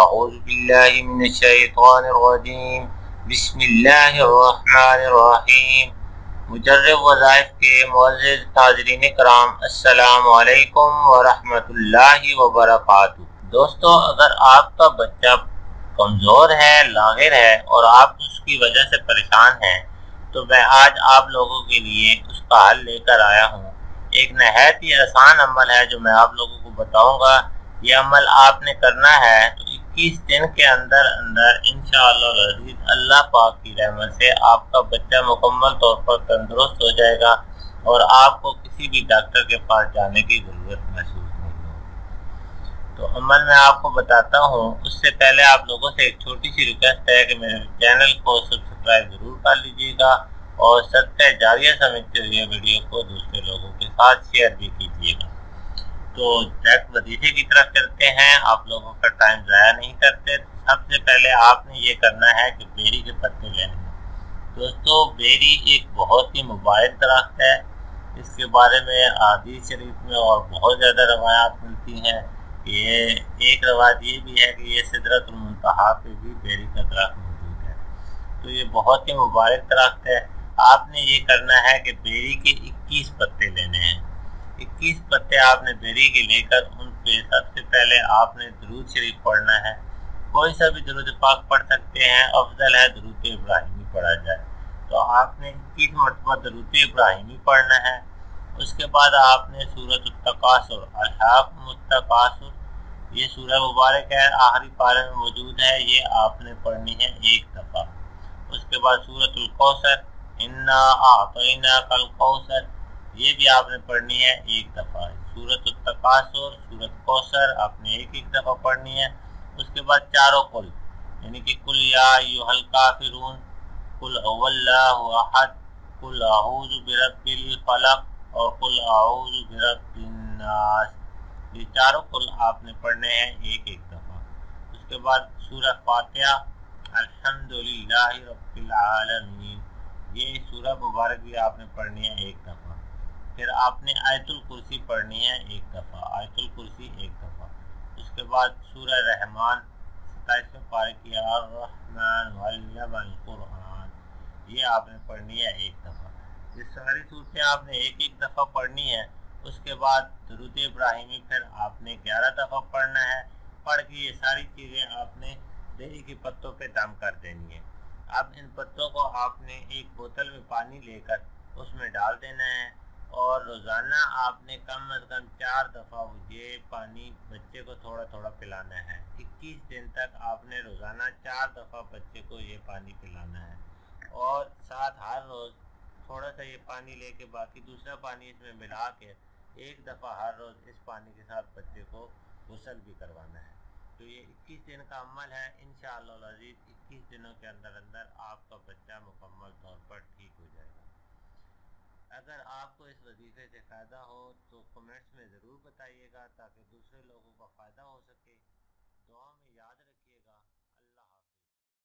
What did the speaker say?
اعوذ باللہ من الشیطان الرجیم بسم اللہ الرحمن الرحیم۔ مجرب وظائف کے معزز ناظرین کرام، السلام علیکم ورحمۃ اللہ وبرکاتہ۔ دوستو، اگر آپ کا بچہ کمزور ہے، لاغر ہے اور آپ اس کی وجہ سے پریشان ہیں تو میں آج آپ لوگوں کے لیے اس کا حل لے کر آیا ہوں۔ ایک نہایت ہی آسان عمل ہے جو میں آپ لوگوں کو بتاؤں گا۔ یہ عمل آپ نے کرنا ہے تو 21 دن کے اندر انشاءاللہ العزیز اللہ پاک کی رحمت سے آپ کا بچہ مکمل طور پر تندرست ہو جائے گا اور آپ کو کسی بھی ڈاکٹر کے پاس جانے کی ضرورت محسوس نہیں ہوگی۔ تو عمل میں آپ کو بتاتا ہوں، اس سے پہلے آپ لوگوں سے ایک چھوٹی سی ریکویسٹ ہے کہ میرے چینل کو سبسکرائب ضرور کر لیجیے گا اور صدقہ جاریہ سمجھتے ہوئے ویڈیو کو دوسرے لوگوں کے ساتھ شیئر بھی کیجیے گا۔ تو ڈائریکٹ وظیفے کی طرف چلتے ہیں، آپ لوگوں کا ٹائم ضائع نہیں کرتے۔ سب سے پہلے آپ نے یہ کرنا ہے کہ بیری کے پتے لینے ہیں۔ دوستو، بیری ایک بہت ہی مبارک درخت ہے۔ اس کے بارے میں احادیث شریف میں اور بہت زیادہ روایات ملتی ہیں۔ یہ ایک روایت یہ بھی ہے کہ یہ سدرۃ المنتہا پہ بھی بیری کا درخت موجود ہے۔ تو یہ بہت ہی مبارک درخت ہے۔ آپ نے یہ کرنا ہے کہ بیری کے 21 پتے لینے ہیں۔ 21 پتے آپ نے بیری کے لے کر ان پہ سب سے پہلے آپ نے درود شریف پڑھنا ہے۔ کوئی سا بھی درود پاک پڑھ سکتے ہیں، افضل ہے درود ابراہیمی پڑھا جائے۔ تو آپ نے 21 مرتبہ درود ابراہیمی پڑھنا ہے۔ اس کے بعد آپ نے سورۃ التکاثر، الہاکم التکاثر، یہ سورہ مبارک ہے، آخری پارے میں موجود ہے، یہ آپ نے پڑھنی ہے 1 دفعہ۔ اس کے بعد سورۃ الکوثر، انا اعطیناک الکوثر، یہ بھی آپ نے پڑھنی ہے 1 دفعہ۔ سورۃ التکاثر، سورۃ کوثر آپ نے ایک دفعہ پڑھنی ہے۔ اس کے بعد چاروں قل، یعنی کہ قل یا ایھا الکافرون، قل هو اللہ احد، قل اعوذ برب الفلق اور قل اعوذ برب الناس، یہ چاروں قل آپ نے پڑھنے ہیں ایک دفعہ۔ اس کے بعد سورہ فاتحہ، الحمدللہ رب العالمین، یہ سورہ مبارک بھی آپ نے پڑھنی ہے 1 دفعہ۔ پھر آپ نے آیت الکرسی پڑھنی ہے 1 دفعہ، آیت الکرسی 1 دفعہ۔ اس کے بعد سورہ رحمان 27ویں پارے کی الرحمن علم القرآن، یہ آپ نے پڑھنی ہے 1 دفعہ۔ یہ ساری صورتیں آپ نے ایک دفعہ پڑھنی ہے۔ اس کے بعد درود ابراہیمی پھر آپ نے 11 دفعہ پڑھنا ہے۔ پڑھ کے یہ ساری چیزیں آپ نے بیری کے پتوں پہ دم کر دینی ہے۔ اب ان پتوں کو آپ نے ایک بوتل میں پانی لے کر اس میں ڈال دینا ہے اور روزانہ آپ نے کم از کم 4 دفعہ یہ پانی بچے کو تھوڑا تھوڑا پلانا ہے۔ 21 دن تک آپ نے روزانہ 4 دفعہ بچے کو یہ پانی پلانا ہے اور ساتھ ہر روز تھوڑا سا یہ پانی لے کے باقی دوسرا پانی اس میں ملا کے 1 دفعہ ہر روز اس پانی کے ساتھ بچے کو غسل بھی کروانا ہے۔ تو یہ 21 دن کا عمل ہے۔ انشاءاللہ العزیز 21 دنوں کے اندر آپ کا بچہ مکمل طور پر ٹھیک ہو جائے گا۔ اگر آپ کو اس وظیفے سے فائدہ ہو تو کمنٹس میں ضرور بتائیے گا تاکہ دوسرے لوگوں کو فائدہ ہو سکے۔ دعا میں یاد رکھیں۔